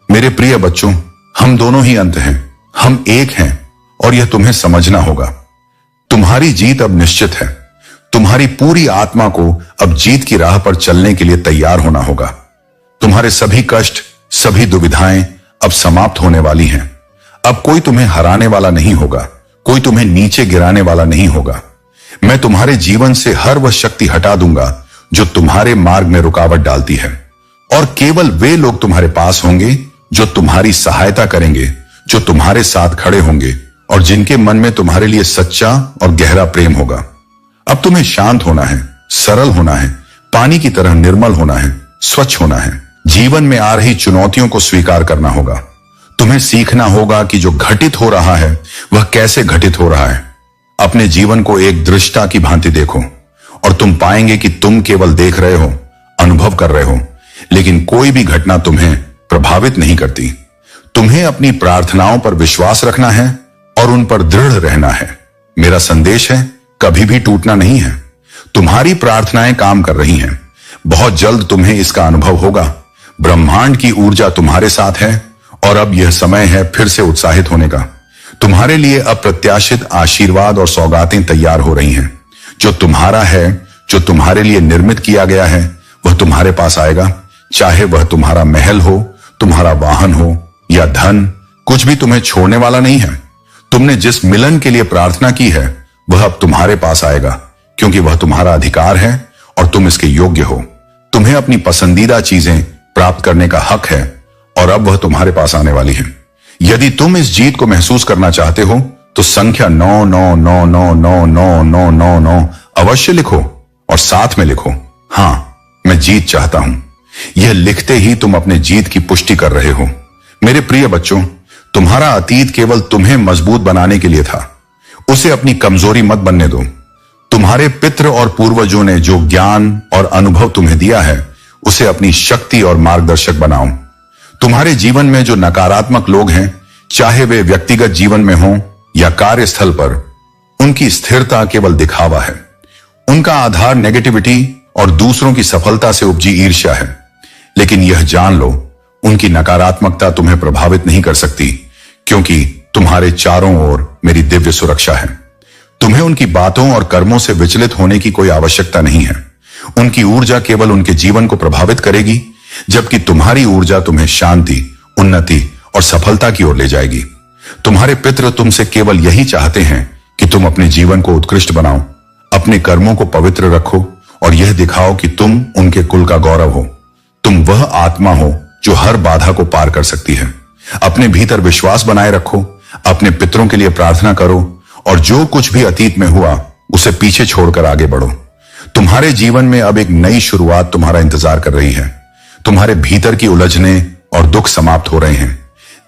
मेरे प्रिय बच्चों, हम दोनों ही अंत हैं, हम एक हैं और यह तुम्हें समझना होगा। तुम्हारी जीत अब निश्चित है। तुम्हारी पूरी आत्मा को अब जीत की राह पर चलने के लिए तैयार होना होगा। तुम्हारे सभी कष्ट, सभी दुविधाएं अब समाप्त होने वाली हैं। अब कोई तुम्हें हराने वाला नहीं होगा, कोई तुम्हें नीचे गिराने वाला नहीं होगा। मैं तुम्हारे जीवन से हर वह शक्ति हटा दूंगा जो तुम्हारे मार्ग में रुकावट डालती है, और केवल वे लोग तुम्हारे पास होंगे जो तुम्हारी सहायता करेंगे, जो तुम्हारे साथ खड़े होंगे और जिनके मन में तुम्हारे लिए सच्चा और गहरा प्रेम होगा। अब तुम्हें शांत होना है, सरल होना है, पानी की तरह निर्मल होना है, स्वच्छ होना है। जीवन में आ रही चुनौतियों को स्वीकार करना होगा। तुम्हें सीखना होगा कि जो घटित हो रहा है वह कैसे घटित हो रहा है। अपने जीवन को एक दृष्टा की भांति देखो और तुम पाएंगे कि तुम केवल देख रहे हो, अनुभव कर रहे हो, लेकिन कोई भी घटना तुम्हें प्रभावित नहीं करती। तुम्हें अपनी प्रार्थनाओं पर विश्वास रखना है और उन पर दृढ़ रहना है। मेरा संदेश है, कभी भी टूटना नहीं है। तुम्हारी प्रार्थनाएं काम कर रही हैं। बहुत जल्द तुम्हें इसका अनुभव होगा। ब्रह्मांड की ऊर्जा तुम्हारे साथ है और अब यह समय है फिर से उत्साहित होने का। तुम्हारे लिए अप्रत्याशित आशीर्वाद और सौगातें तैयार हो रही हैं। जो तुम्हारा है, जो तुम्हारे लिए निर्मित किया गया है, वह तुम्हारे पास आएगा। चाहे वह तुम्हारा महल हो, तुम्हारा वाहन हो या धन, कुछ भी तुम्हें छोड़ने वाला नहीं है। तुमने जिस मिलन के लिए प्रार्थना की है वह अब तुम्हारे पास आएगा, क्योंकि वह तुम्हारा अधिकार है और तुम इसके योग्य हो। तुम्हें अपनी पसंदीदा चीजें प्राप्त करने का हक है और अब वह तुम्हारे पास आने वाली है। यदि तुम इस जीत को महसूस करना चाहते हो तो संख्या 99999999 अवश्य लिखो और साथ में लिखो, हाँ, मैं जीत चाहता हूं। यह लिखते ही तुम अपने जीत की पुष्टि कर रहे हो। मेरे प्रिय बच्चों, तुम्हारा अतीत केवल तुम्हें मजबूत बनाने के लिए था। उसे अपनी कमजोरी मत बनने दो। तुम्हारे पितृ और पूर्वजों ने जो ज्ञान और अनुभव तुम्हें दिया है उसे अपनी शक्ति और मार्गदर्शक बनाओ। तुम्हारे जीवन में जो नकारात्मक लोग हैं, चाहे वे व्यक्तिगत जीवन में हों या कार्यस्थल पर, उनकी स्थिरता केवल दिखावा है। उनका आधार नेगेटिविटी और दूसरों की सफलता से उपजी ईर्ष्या है। लेकिन यह जान लो, उनकी नकारात्मकता तुम्हें प्रभावित नहीं कर सकती, क्योंकि तुम्हारे चारों ओर मेरी दिव्य सुरक्षा है। तुम्हें उनकी बातों और कर्मों से विचलित होने की कोई आवश्यकता नहीं है। उनकी ऊर्जा केवल उनके जीवन को प्रभावित करेगी, जबकि तुम्हारी ऊर्जा तुम्हें शांति, उन्नति और सफलता की ओर ले जाएगी। तुम्हारे पितृ तुमसे केवल यही चाहते हैं कि तुम अपने जीवन को उत्कृष्ट बनाओ, अपने कर्मों को पवित्र रखो और यह दिखाओ कि तुम उनके कुल का गौरव हो। तुम वह आत्मा हो जो हर बाधा को पार कर सकती है। अपने भीतर विश्वास बनाए रखो, अपने पितरों के लिए प्रार्थना करो और जो कुछ भी अतीत में हुआ उसे पीछे छोड़कर आगे बढ़ो। तुम्हारे जीवन में अब एक नई शुरुआत तुम्हारा इंतजार कर रही है। तुम्हारे भीतर की उलझने और दुख समाप्त हो रहे हैं।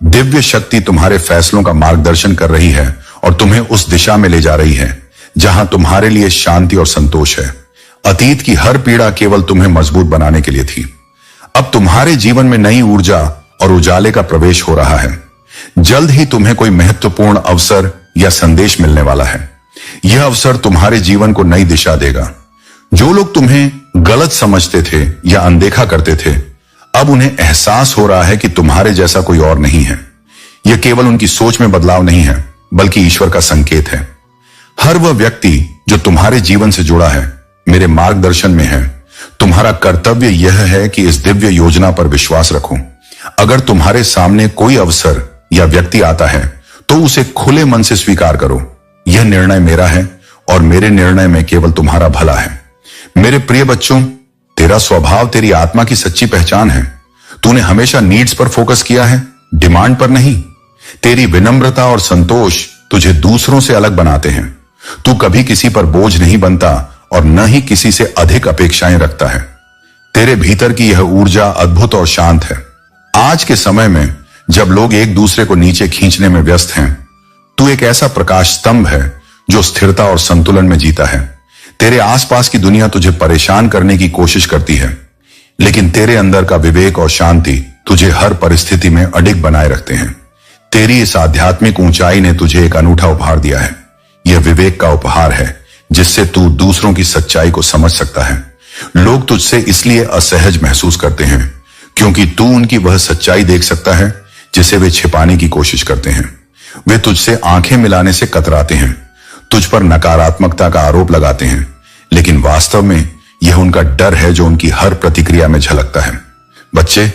दिव्य शक्ति तुम्हारे फैसलों का मार्गदर्शन कर रही है और तुम्हें उस दिशा में ले जा रही है जहां तुम्हारे लिए शांति और संतोष है। अतीत की हर पीड़ा केवल तुम्हें मजबूत बनाने के लिए थी। अब तुम्हारे जीवन में नई ऊर्जा और उजाले का प्रवेश हो रहा है। जल्द ही तुम्हें कोई महत्वपूर्ण अवसर या संदेश मिलने वाला है। यह अवसर तुम्हारे जीवन को नई दिशा देगा। जो लोग तुम्हें गलत समझते थे या अनदेखा करते थे, अब उन्हें एहसास हो रहा है कि तुम्हारे जैसा कोई और नहीं है। यह केवल उनकी सोच में बदलाव नहीं है, बल्कि ईश्वर का संकेत है। हर वह व्यक्ति जो तुम्हारे जीवन से जुड़ा है मेरे मार्गदर्शन में है। तुम्हारा कर्तव्य यह है कि इस दिव्य योजना पर विश्वास रखो। अगर तुम्हारे सामने कोई अवसर या व्यक्ति आता है तो उसे खुले मन से स्वीकार करो। यह निर्णय मेरा है और मेरे निर्णय में केवल तुम्हारा भला है। मेरे प्रिय बच्चों, तेरा स्वभाव तेरी आत्मा की सच्ची पहचान है। तूने हमेशा नीड्स पर फोकस किया है, डिमांड पर नहीं। तेरी विनम्रता और संतोष तुझे दूसरों से अलग बनाते हैं। तू कभी किसी पर बोझ नहीं बनता और न ही किसी से अधिक अपेक्षाएं रखता है। तेरे भीतर की यह ऊर्जा अद्भुत और शांत है। आज के समय में जब लोग एक दूसरे को नीचे खींचने में व्यस्त हैं, तू एक ऐसा प्रकाश स्तंभ है जो स्थिरता और संतुलन में जीता है। तेरे आसपास की दुनिया तुझे परेशान करने की कोशिश करती है, लेकिन तेरे अंदर का विवेक और शांति तुझे हर परिस्थिति में अडिग बनाए रखते हैं। तेरी इस आध्यात्मिक ऊंचाई ने तुझे एक अनूठा उपहार दिया है। यह विवेक का उपहार है जिससे तू दूसरों की सच्चाई को समझ सकता है। लोग तुझसे इसलिए असहज महसूस करते हैं क्योंकि तू उनकी वह सच्चाई देख सकता है जिसे वे छिपाने की कोशिश करते हैं। वे तुझसे आंखें मिलाने से कतराते हैं, तुझ पर नकारात्मकता का आरोप लगाते हैं, लेकिन वास्तव में यह उनका डर है जो उनकी हर प्रतिक्रिया में झलकता है। बच्चे,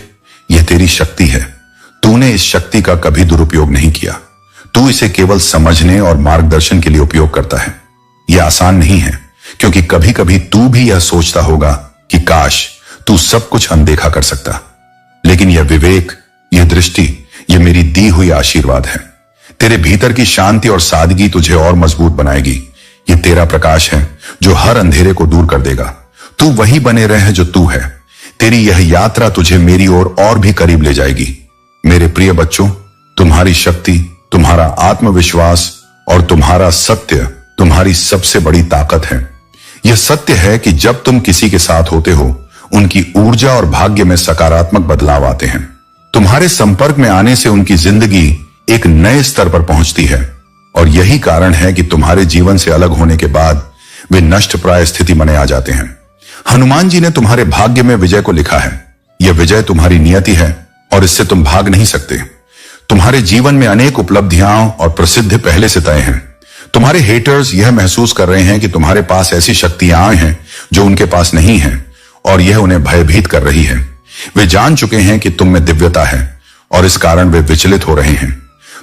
यह तेरी शक्ति है। तूने इस शक्ति का कभी दुरुपयोग नहीं किया। तू इसे केवल समझने और मार्गदर्शन के लिए उपयोग करता है। यह आसान नहीं है क्योंकि कभी कभी तू भी यह सोचता होगा कि काश तू सब कुछ अनदेखा कर सकता, लेकिन यह विवेक, यह दृष्टि, यह मेरी दी हुई आशीर्वाद है। तेरे भीतर की शांति और सादगी तुझे और मजबूत बनाएगी। यह तेरा प्रकाश है जो हर अंधेरे को दूर कर देगा। तू वही बने रहे जो तू है। तेरी यह यात्रा तुझे मेरी ओर और भी करीब ले जाएगी। मेरे प्रिय बच्चों, तुम्हारी शक्ति, तुम्हारा आत्मविश्वास और तुम्हारा सत्य तुम्हारी सबसे बड़ी ताकत है। यह सत्य है कि जब तुम किसी के साथ होते हो, उनकी ऊर्जा और भाग्य में सकारात्मक बदलाव आते हैं। तुम्हारे संपर्क में आने से उनकी जिंदगी एक नए स्तर पर पहुंचती है और यही कारण है कि तुम्हारे जीवन से अलग होने के बाद वे नष्टप्राय स्थिति बने आ जाते हैं। हनुमान जी ने तुम्हारे भाग्य में विजय को लिखा है। यह विजय तुम्हारी नियति है और इससे तुम भाग नहीं सकते। तुम्हारे जीवन में अनेक उपलब्धियां और प्रसिद्धि पहले से तय हैं। तुम्हारे हेटर्स यह महसूस कर रहे हैं कि तुम्हारे पास ऐसी शक्तियां आई हैं जो उनके पास नहीं है और यह उन्हें भयभीत कर रही है। वे जान चुके हैं कि तुम में दिव्यता है और इस कारण वे विचलित हो रहे हैं।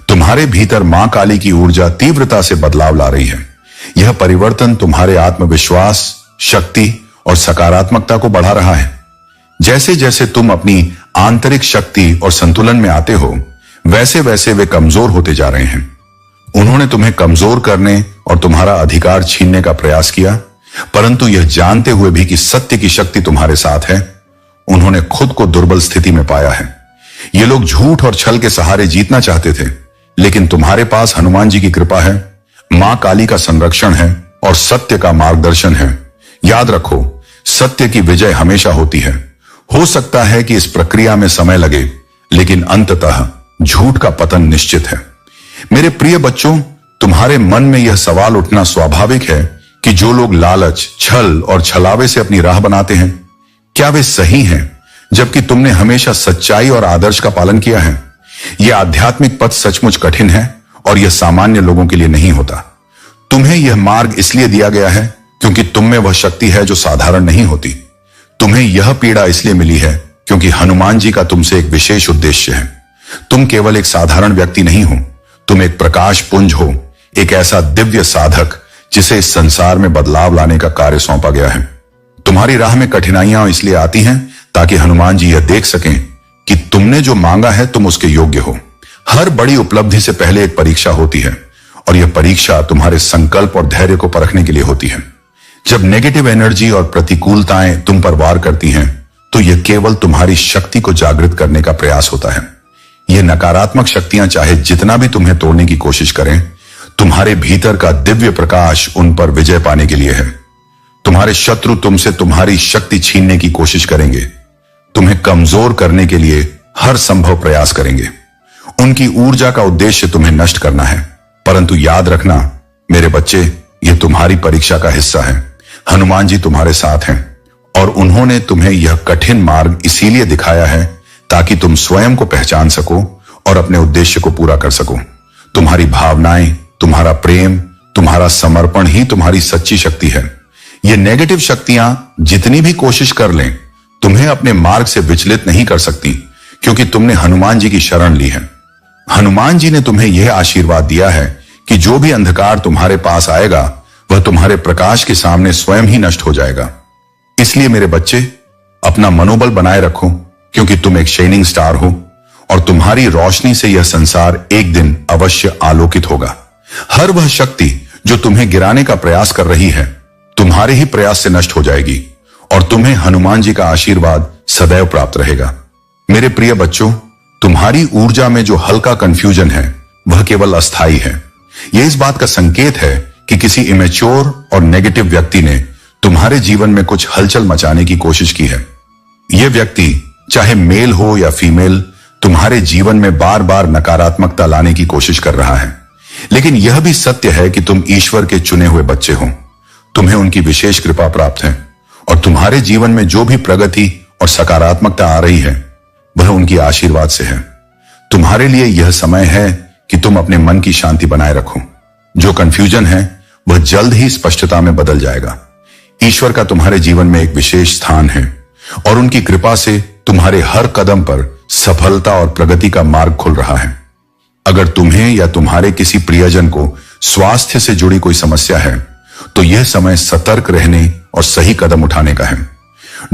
तुम्हारे भीतर मां काली की ऊर्जा तीव्रता से बदलाव ला रही है। यह परिवर्तन तुम्हारे आत्मविश्वास, शक्ति और सकारात्मकता को बढ़ा रहा है। जैसे जैसे तुम अपनी आंतरिक शक्ति और संतुलन में आते हो, वैसे वैसे वे कमजोर होते जा रहे हैं। उन्होंने तुम्हें कमजोर करने और तुम्हारा अधिकार छीनने का प्रयास किया, परंतु यह जानते हुए भी कि सत्य की शक्ति तुम्हारे साथ है, उन्होंने खुद को दुर्बल स्थिति में पाया है। ये लोग झूठ और छल के सहारे जीतना चाहते थे, लेकिन तुम्हारे पास हनुमान जी की कृपा है, मां काली का संरक्षण है और सत्य का मार्गदर्शन है। याद रखो, सत्य की विजय हमेशा होती है। हो सकता है कि इस प्रक्रिया में समय लगे, लेकिन अंततः झूठ का पतन निश्चित है। मेरे प्रिय बच्चों, तुम्हारे मन में यह सवाल उठना स्वाभाविक है कि जो लोग लालच, छल और छलावे से अपनी राह बनाते हैं, क्या वे सही हैं, जबकि तुमने हमेशा सच्चाई और आदर्श का पालन किया है? यह आध्यात्मिक पथ सचमुच कठिन है और यह सामान्य लोगों के लिए नहीं होता। तुम्हें यह मार्ग इसलिए दिया गया है क्योंकि तुम में वह शक्ति है जो साधारण नहीं होती। तुम्हें यह पीड़ा इसलिए मिली है क्योंकि हनुमान जी का तुमसे एक विशेष उद्देश्य है। तुम केवल एक साधारण व्यक्ति नहीं हो, तुम एक प्रकाश पुंज हो, एक ऐसा दिव्य साधक जिसे इस संसार में बदलाव लाने का कार्य सौंपा गया है। तुम्हारी राह में कठिनाइयां इसलिए आती हैं ताकि हनुमान जी यह देख सकें कि तुमने जो मांगा है तुम उसके योग्य हो। हर बड़ी उपलब्धि से पहले एक परीक्षा होती है और यह परीक्षा तुम्हारे संकल्प और धैर्य को परखने के लिए होती है। जब नेगेटिव एनर्जी और प्रतिकूलताएं तुम पर वार करती हैं तो यह केवल तुम्हारी शक्ति को जागृत करने का प्रयास होता है। ये नकारात्मक शक्तियां चाहे जितना भी तुम्हें तोड़ने की कोशिश करें, तुम्हारे भीतर का दिव्य प्रकाश उन पर विजय पाने के लिए है। तुम्हारे शत्रु तुमसे तुम्हारी शक्ति छीनने की कोशिश करेंगे, तुम्हें कमजोर करने के लिए हर संभव प्रयास करेंगे। उनकी ऊर्जा का उद्देश्य तुम्हें नष्ट करना है। परंतु याद रखना मेरे बच्चे, यह तुम्हारी परीक्षा का हिस्सा है। हनुमान जी तुम्हारे साथ हैं और उन्होंने तुम्हें यह कठिन मार्ग इसीलिए दिखाया है ताकि तुम स्वयं को पहचान सको और अपने उद्देश्य को पूरा कर सको। तुम्हारी भावनाएं, तुम्हारा प्रेम, तुम्हारा समर्पण ही तुम्हारी सच्ची शक्ति है। ये नेगेटिव शक्तियां जितनी भी कोशिश कर लें, तुम्हें अपने मार्ग से विचलित नहीं कर सकती, क्योंकि तुमने हनुमान जी की शरण ली है। हनुमान जी ने तुम्हें यह आशीर्वाद दिया है कि जो भी अंधकार तुम्हारे पास आएगा वह तुम्हारे प्रकाश के सामने स्वयं ही नष्ट हो जाएगा। इसलिए मेरे बच्चे, अपना मनोबल बनाए रखो, क्योंकि तुम एक शाइनिंग स्टार हो और तुम्हारी रोशनी से यह संसार एक दिन अवश्य आलोकित होगा। हर वह शक्ति जो तुम्हें गिराने का प्रयास कर रही है तुम्हारे ही प्रयास से नष्ट हो जाएगी और तुम्हें हनुमान जी का आशीर्वाद सदैव प्राप्त रहेगा। मेरे प्रिय बच्चों, तुम्हारी ऊर्जा में जो हल्का कंफ्यूजन है वह केवल अस्थाई है। यह इस बात का संकेत है कि किसी इमेच्योर और नेगेटिव व्यक्ति ने तुम्हारे जीवन में कुछ हलचल मचाने की कोशिश की है। यह व्यक्ति, चाहे मेल हो या फीमेल, तुम्हारे जीवन में बार बार नकारात्मकता लाने की कोशिश कर रहा है। लेकिन यह भी सत्य है कि तुम ईश्वर के चुने हुए बच्चे हो। तुम्हें उनकी विशेष कृपा प्राप्त है और तुम्हारे जीवन में जो भी प्रगति और सकारात्मकता आ रही है वह उनकी आशीर्वाद से है। तुम्हारे लिए यह समय है कि तुम अपने मन की शांति बनाए रखो। जो कंफ्यूजन है वह जल्द ही स्पष्टता में बदल जाएगा। ईश्वर का तुम्हारे जीवन में एक विशेष स्थान है और उनकी कृपा से तुम्हारे हर कदम पर सफलता और प्रगति का मार्ग खुल रहा है। अगर तुम्हें या तुम्हारे किसी प्रियजन को स्वास्थ्य से जुड़ी कोई समस्या है तो यह समय सतर्क रहने और सही कदम उठाने का है।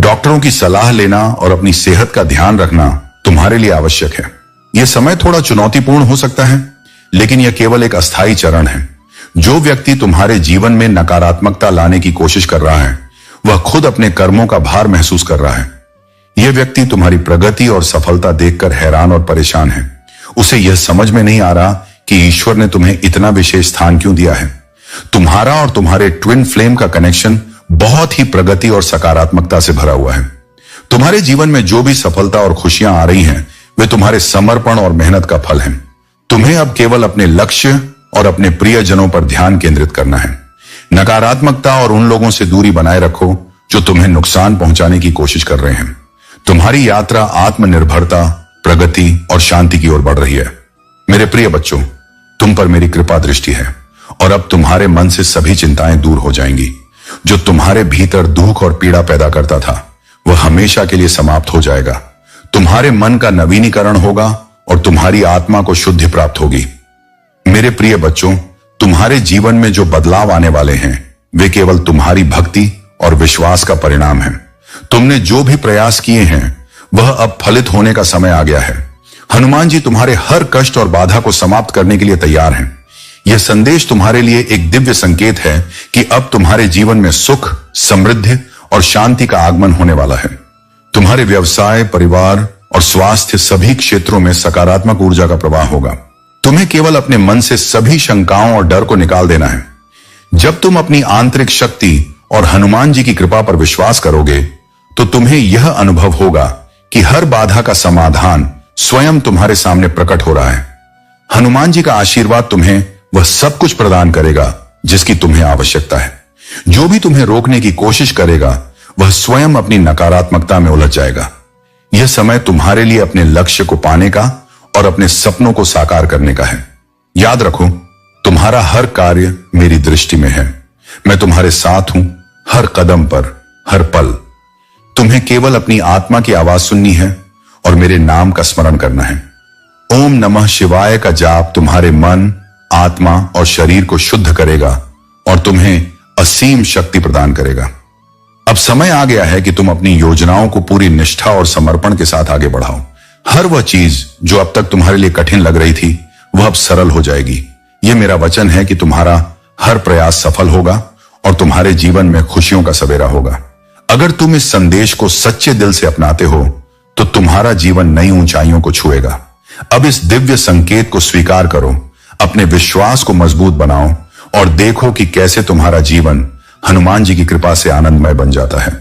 डॉक्टरों की सलाह लेना और अपनी सेहत का ध्यान रखना तुम्हारे लिए आवश्यक है। यह समय थोड़ा चुनौतीपूर्ण हो सकता है, लेकिन यह केवल एक अस्थायी चरण है। जो व्यक्ति तुम्हारे जीवन में नकारात्मकता लाने की कोशिश कर रहा है वह खुद अपने कर्मों का भार महसूस कर रहा है। यह व्यक्ति तुम्हारी प्रगति और सफलता देखकर हैरान और परेशान है। उसे यह समझ में नहीं आ रहा कि ईश्वर ने तुम्हें इतना विशेष स्थान क्यों दिया है। तुम्हारा और तुम्हारे ट्विन फ्लेम का कनेक्शन बहुत ही प्रगति और सकारात्मकता से भरा हुआ है। तुम्हारे जीवन में जो भी सफलता और खुशियां आ रही हैं वे तुम्हारे समर्पण और मेहनत का फल हैं। तुम्हें अब केवल अपने लक्ष्य और अपने प्रियजनों पर ध्यान केंद्रित करना है। नकारात्मकता और उन लोगों से दूरी बनाए रखो जो तुम्हें नुकसान पहुंचाने की कोशिश कर रहे हैं। तुम्हारी यात्रा आत्मनिर्भरता, प्रगति और शांति की ओर बढ़ रही है। मेरे प्रिय बच्चों, तुम पर मेरी कृपा दृष्टि है और अब तुम्हारे मन से सभी चिंताएं दूर हो जाएंगी। जो तुम्हारे भीतर दुख और पीड़ा पैदा करता था वह हमेशा के लिए समाप्त हो जाएगा। तुम्हारे मन का नवीनीकरण होगा और तुम्हारी आत्मा को शुद्धि प्राप्त होगी। मेरे प्रिय बच्चों, तुम्हारे जीवन में जो बदलाव आने वाले हैं वे केवल तुम्हारी भक्ति और विश्वास का परिणाम है। तुमने जो भी प्रयास किए हैं वह अब फलित होने का समय आ गया है। हनुमान जी तुम्हारे हर कष्ट और बाधा को समाप्त करने के लिए तैयार हैं। यह संदेश तुम्हारे लिए एक दिव्य संकेत है कि अब तुम्हारे जीवन में सुख, समृद्धि और शांति का आगमन होने वाला है। तुम्हारे व्यवसाय, परिवार और स्वास्थ्य सभी क्षेत्रों में सकारात्मक ऊर्जा का प्रवाह होगा। तुम्हें केवल अपने मन से सभी शंकाओं और डर को निकाल देना है। जब तुम अपनी आंतरिक शक्ति और हनुमान जी की कृपा पर विश्वास करोगे तो तुम्हें यह अनुभव होगा कि हर बाधा का समाधान स्वयं तुम्हारे सामने प्रकट हो रहा है। हनुमान जी का आशीर्वाद तुम्हें वह सब कुछ प्रदान करेगा जिसकी तुम्हें आवश्यकता है। जो भी तुम्हें रोकने की कोशिश करेगा वह स्वयं अपनी नकारात्मकता में उलझ जाएगा। यह समय तुम्हारे लिए अपने लक्ष्य को पाने का और अपने सपनों को साकार करने का है। याद रखो, तुम्हारा हर कार्य मेरी दृष्टि में है। मैं तुम्हारे साथ हूं, हर कदम पर, हर पल। तुम्हें केवल अपनी आत्मा की आवाज सुननी है और मेरे नाम का स्मरण करना है। ओम नमः शिवाय का जाप तुम्हारे मन, आत्मा और शरीर को शुद्ध करेगा और तुम्हें असीम शक्ति प्रदान करेगा। अब समय आ गया है कि तुम अपनी योजनाओं को पूरी निष्ठा और समर्पण के साथ आगे बढ़ाओ। हर वह चीज जो अब तक तुम्हारे लिए कठिन लग रही थी, वह अब सरल हो जाएगी। यह मेरा वचन है कि तुम्हारा हर प्रयास सफल होगा और तुम्हारे जीवन में खुशियों का सवेरा होगा। अगर तुम इस संदेश को सच्चे दिल से अपनाते हो तो तुम्हारा जीवन नई ऊंचाइयों को छुएगा। अब इस दिव्य संकेत को स्वीकार करो, अपने विश्वास को मजबूत बनाओ और देखो कि कैसे तुम्हारा जीवन हनुमान जी की कृपा से आनंदमय बन जाता है।